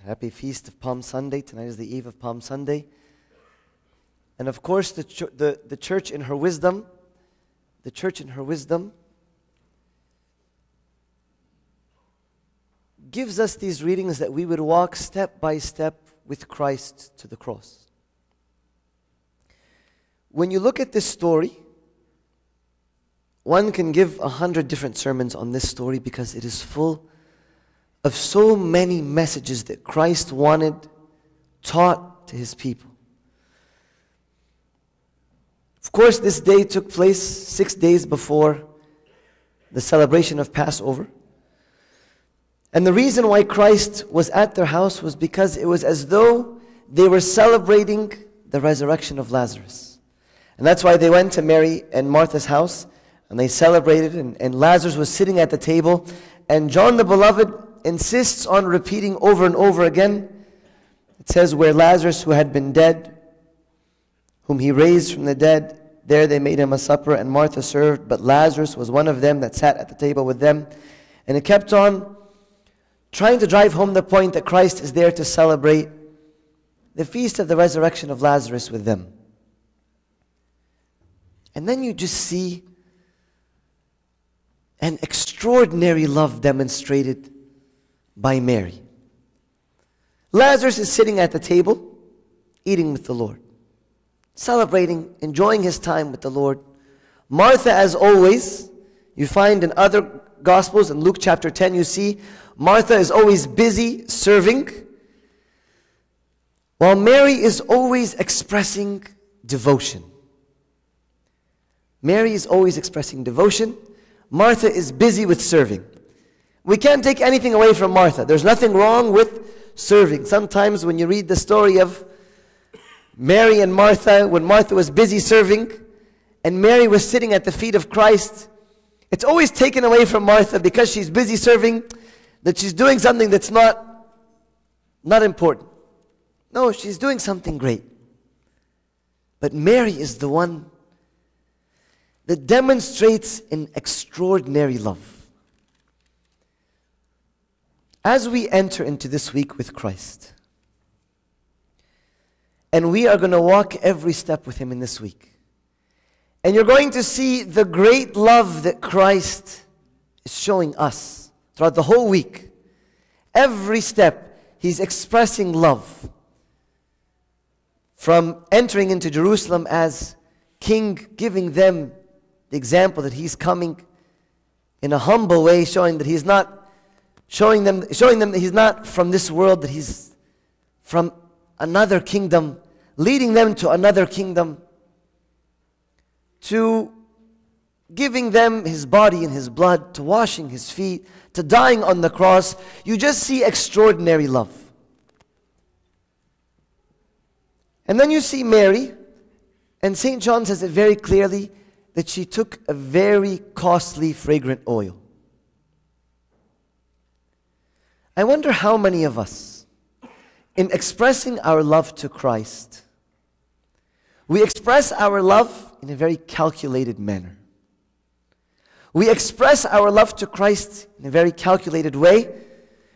Happy Feast of Palm Sunday. Tonight is the eve of Palm Sunday. And of course, the church in her wisdom, gives us these readings that we would walk step by step with Christ to the cross. When you look at this story, one can give 100 different sermons on this story because it is full of so many messages that Christ taught to His people. Of course, this day took place 6 days before the celebration of Passover. And the reason why Christ was at their house was because it was as though they were celebrating the resurrection of Lazarus. And that's why they went to Mary and Martha's house and they celebrated, and Lazarus was sitting at the table. And John the Beloved insists on repeating over and over again. It says, where Lazarus, who had been dead, whom He raised from the dead, there they made Him a supper, and Martha served, but Lazarus was one of them that sat at the table with them. And it kept on trying to drive home the point that Christ is there to celebrate the feast of the resurrection of Lazarus with them. And then you just see an extraordinary love demonstrated by Mary. Lazarus is sitting at the table, eating with the Lord, celebrating, enjoying his time with the Lord. Martha, as always, you find in other Gospels, in Luke chapter 10, you see Martha is always busy serving, while Mary is always expressing devotion. Mary is always expressing devotion. Martha is busy with serving. We can't take anything away from Martha. There's nothing wrong with serving. Sometimes when you read the story of Mary and Martha, when Martha was busy serving and Mary was sitting at the feet of Christ, it's always taken away from Martha because she's busy serving, that she's doing something that's not important. No, she's doing something great. But Mary is the one that demonstrates an extraordinary love. As we enter into this week with Christ, and we are going to walk every step with Him in this week, and you're going to see the great love that Christ is showing us throughout the whole week. Every step, He's expressing love. From entering into Jerusalem as King, giving them the example that He's coming in a humble way, showing them that He's not from this world, that He's from another kingdom, leading them to another kingdom, to giving them His body and His blood, to washing His feet, to dying on the cross. You just see extraordinary love. And then you see Mary, and St. John says it very clearly, that she took a very costly fragrant oil. I wonder how many of us, in expressing our love to Christ, we express our love in a very calculated manner. We express our love to Christ in a very calculated way.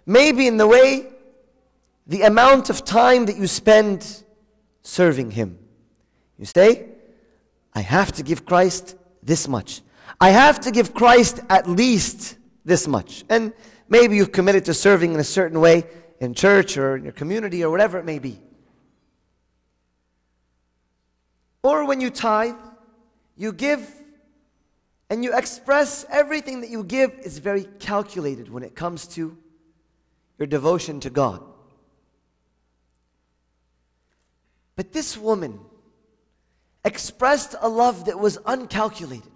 Maybe in the way, the amount of time that you spend serving Him. You say, I have to give Christ this much. I have to give Christ at least this much. And maybe you've committed to serving in a certain way in church or in your community or whatever it may be. Or when you tithe, you give and you express everything that you give is very calculated when it comes to your devotion to God. But this woman expressed a love that was uncalculated.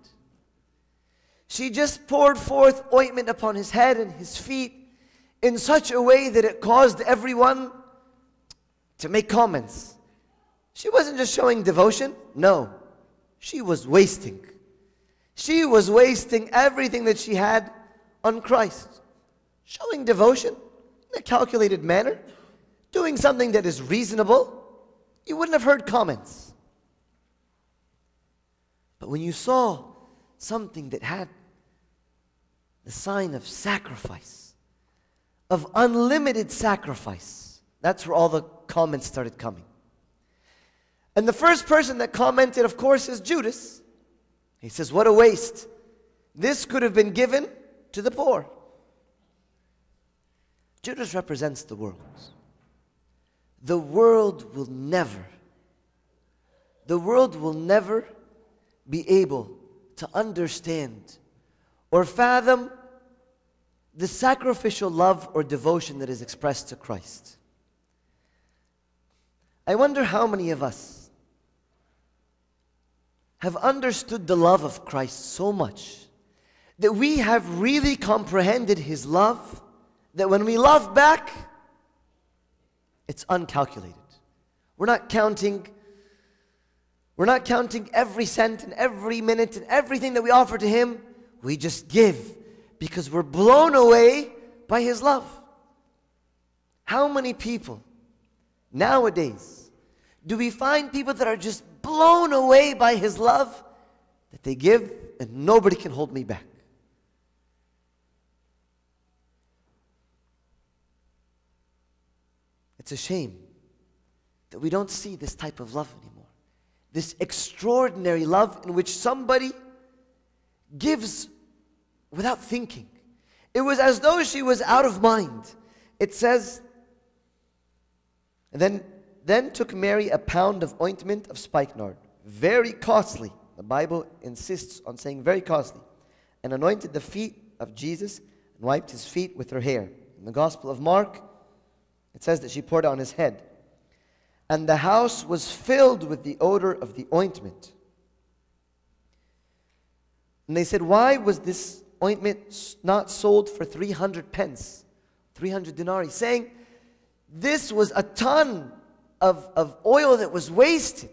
She just poured forth ointment upon His head and His feet in such a way that it caused everyone to make comments. She wasn't just showing devotion. No, she was wasting. She was wasting everything that she had on Christ. Showing devotion in a calculated manner, doing something that is reasonable. You wouldn't have heard comments. But when you saw something that had the sign of sacrifice, of unlimited sacrifice, That's where all the comments started coming. And the first person that commented, of course, is Judas. He says, what a waste. This could have been given to the poor. Judas represents the world. The world will never be able to understand or fathom the sacrificial love or devotion that is expressed to Christ. I wonder how many of us have understood the love of Christ so much that we have really comprehended His love, that when we love back, it's uncalculated. We're not counting every cent and every minute and everything that we offer to Him. We just give because we're blown away by His love. How many people nowadays do we find people that are just blown away by His love, that they give and nobody can hold me back? It's a shame that we don't see this type of love anymore. This extraordinary love in which somebody gives without thinking. It was as though she was out of mind. It says, then took Mary a pound of ointment of spikenard, very costly. The Bible insists on saying very costly. And anointed the feet of Jesus and wiped His feet with her hair. In the Gospel of Mark, it says that she poured it on His head. And the house was filled with the odor of the ointment. And they said, why was this ointment not sold for 300 pence? 300 denarii. Saying, this was a ton of oil that was wasted.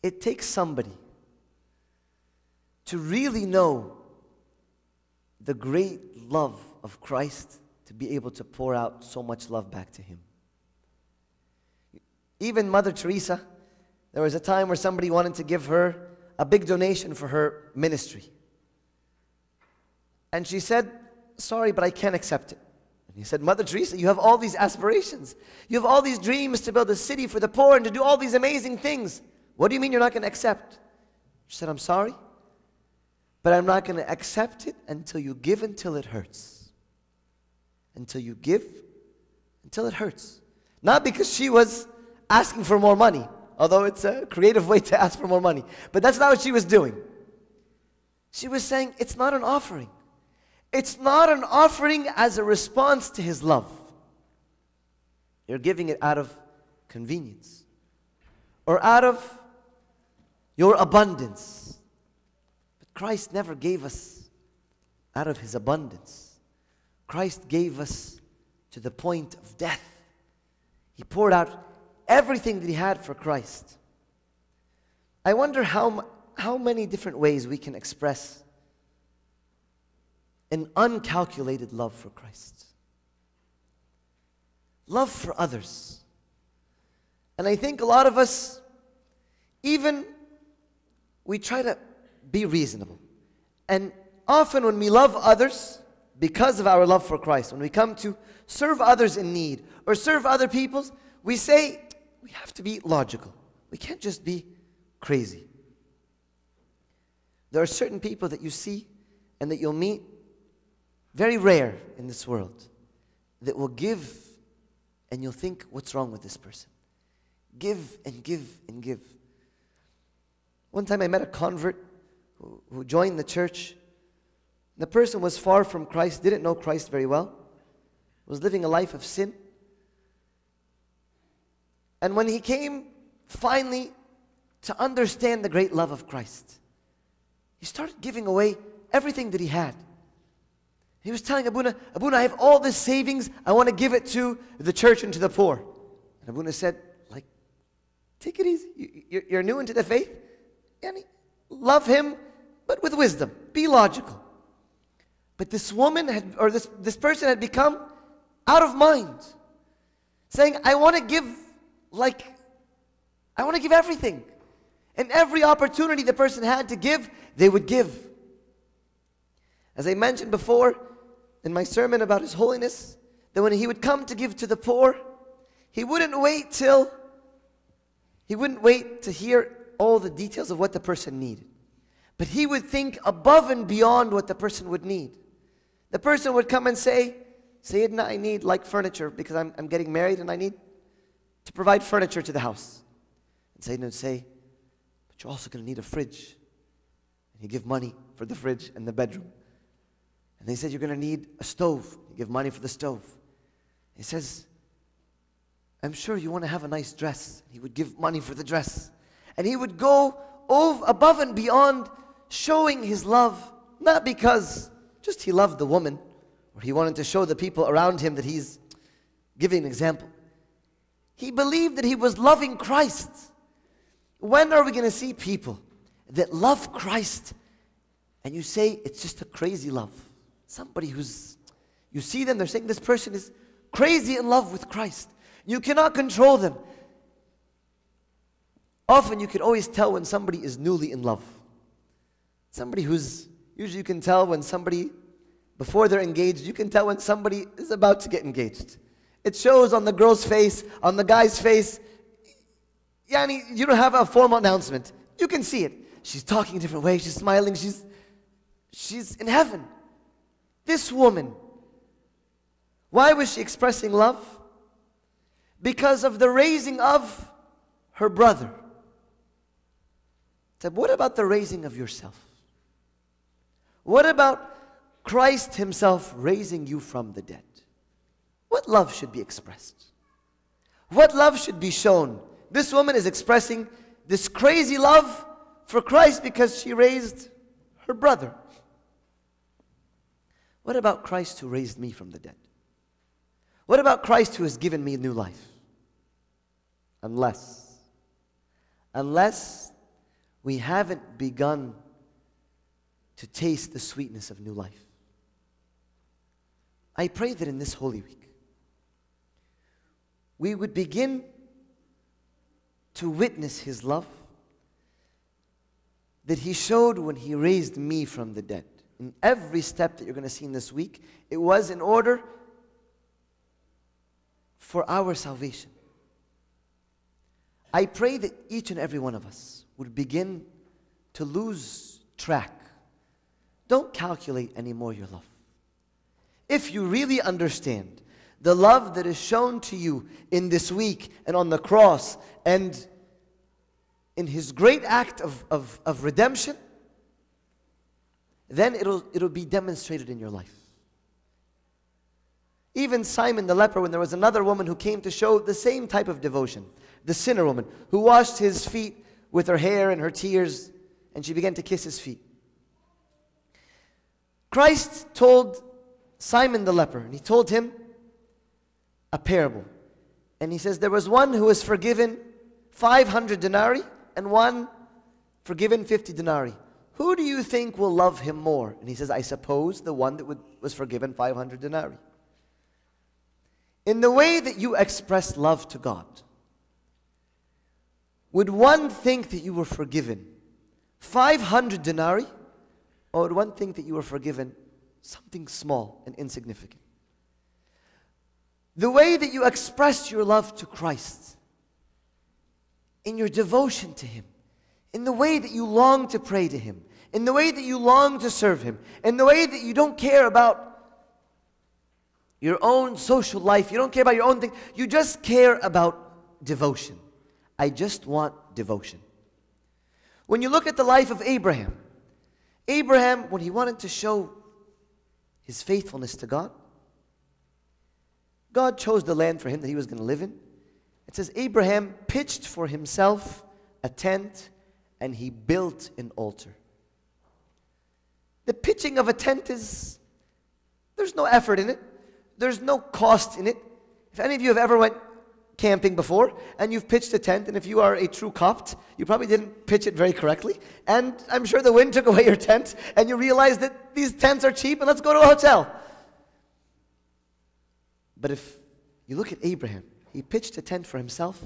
It takes somebody to really know the great love of Christ to be able to pour out so much love back to Him. Even Mother Teresa, there was a time where somebody wanted to give her a big donation for her ministry. And she said, sorry, but I can't accept it. And he said, Mother Teresa, you have all these aspirations. You have all these dreams to build a city for the poor and to do all these amazing things. What do you mean you're not going to accept? She said, I'm sorry, but I'm not going to accept it until you give until it hurts. Until you give until it hurts. Not because she was asking for more money, although it's a creative way to ask for more money. But that's not what she was doing. She was saying, it's not an offering. It's not an offering as a response to His love. You're giving it out of convenience or out of your abundance. But Christ never gave us out of His abundance. Christ gave us to the point of death. He poured out everything that He had for Christ. I wonder how many different ways we can express an uncalculated love for Christ. Love for others. And I think a lot of us, even we try to be reasonable. And often when we love others, because of our love for Christ, when we come to serve others in need or serve other people, we say we have to be logical. We can't just be crazy. There are certain people that you see and that you'll meet, very rare in this world, that will give and you'll think, what's wrong with this person? Give and give and give. One time I met a convert who joined the church. The person was far from Christ, didn't know Christ very well, was living a life of sin. And when he came finally to understand the great love of Christ, he started giving away everything that he had. He was telling Abuna, I have all this savings, I want to give it to the church and to the poor. And Abuna said, take it easy. You're new into the faith. Love him, but with wisdom. Be logical. But this woman this person had become out of mind, saying, I want to give everything. And every opportunity the person had to give, they would give. As I mentioned before, in my sermon about His holiness, that when He would come to give to the poor, He wouldn't wait to hear all the details of what the person needed. But He would think above and beyond what the person would need. The person would come and say, Sayyidina, I need like furniture because I'm getting married and I need to provide furniture to the house. And Sayyidina would say, but you're also going to need a fridge. And He'd give money for the fridge and the bedroom. And they said, you're going to need a stove. He'd give money for the stove. He says, I'm sure you want to have a nice dress. He would give money for the dress. And He would go above and beyond, showing His love, not because just He loved the woman, or He wanted to show the people around Him that He's giving an example. He believed that He was loving Christ. When are we going to see people that love Christ and you say it's just a crazy love? Somebody you see them, they're saying this person is crazy in love with Christ. You cannot control them. Often you can always tell when somebody is newly in love. Somebody usually you can tell when somebody, before they're engaged, you can tell when somebody is about to get engaged. It shows on the girl's face, on the guy's face. Yani, you don't have a formal announcement. You can see it. She's talking a different way, she's smiling, she's in heaven. This woman, why was she expressing love? Because of the raising of her brother. So what about the raising of yourself? What about Christ Himself raising you from the dead? What love should be expressed? What love should be shown? This woman is expressing this crazy love for Christ because she raised her brother. What about Christ who raised me from the dead? What about Christ who has given me new life? Unless we haven't begun to taste the sweetness of new life. I pray that in this Holy Week, we would begin to witness His love that He showed when He raised me from the dead. In every step that you're going to see in this week, it was in order for our salvation. I pray that each and every one of us would begin to lose track. Don't calculate anymore your love. If you really understand the love that is shown to you in this week and on the cross and in His great act of redemption, then it'll be demonstrated in your life. Even Simon the leper, when there was another woman who came to show the same type of devotion, the sinner woman, who washed His feet with her hair and her tears, and she began to kiss His feet. Christ told Simon the leper, and He told him a parable. And He says, there was one who was forgiven 500 denarii and one forgiven 50 denarii. Who do you think will love him more? And he says, I suppose the one that was forgiven 500 denarii. In the way that you express love to God, would one think that you were forgiven 500 denarii, or would one think that you were forgiven something small and insignificant? The way that you express your love to Christ, in your devotion to Him, in the way that you long to pray to Him, in the way that you long to serve Him, in the way that you don't care about your own social life, you don't care about your own thing, you just care about devotion. I just want devotion. When you look at the life of Abraham, when he wanted to show his faithfulness to God, God chose the land for him that he was going to live in. It says Abraham pitched for himself a tent and he built an altar. The pitching of a tent there's no effort in it. There's no cost in it. If any of you have ever went camping before and you've pitched a tent, and if you are a true Copt, you probably didn't pitch it very correctly, and I'm sure the wind took away your tent and you realized that these tents are cheap and let's go to a hotel. But if you look at Abraham, he pitched a tent for himself,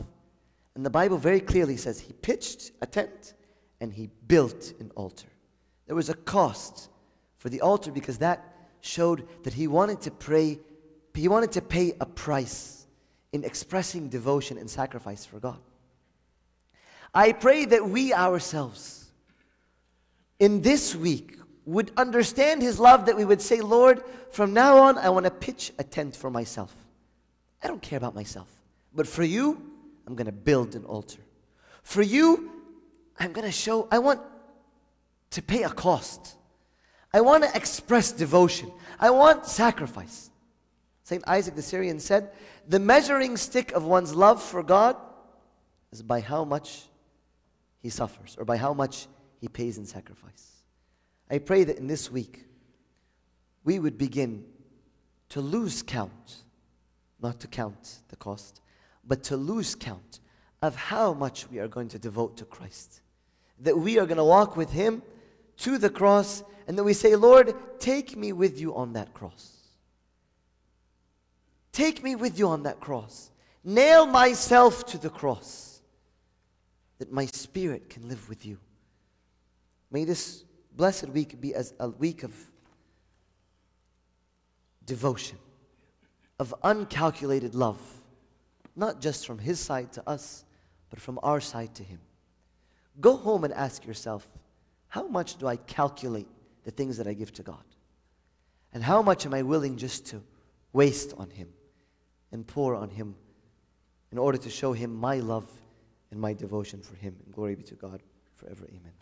and the Bible very clearly says he pitched a tent and he built an altar. There was a cost for the altar because that showed that he wanted to pray, he wanted to pay a price in expressing devotion and sacrifice for God. I pray that we ourselves in this week would understand his love, that we would say, Lord, from now on I want to pitch a tent for myself. I don't care about myself. But for you, I'm going to build an altar. For you, I'm going to show, I want to pay a cost. I want to express devotion. I want sacrifice. St. Isaac the Syrian said, the measuring stick of one's love for God is by how much he suffers, or by how much he pays in sacrifice. I pray that in this week, we would begin to lose count, not to count the cost, but to lose count of how much we are going to devote to Christ. That we are going to walk with him to the cross, and that we say, Lord, take me with you on that cross. Take me with you on that cross. Nail myself to the cross, that my spirit can live with you. May this blessed week be as a week of devotion, of uncalculated love, not just from his side to us, but from our side to him. Go home and ask yourself, how much do I calculate the things that I give to God? And how much am I willing just to waste on him and pour on him in order to show him my love and my devotion for him? And glory be to God forever. Amen.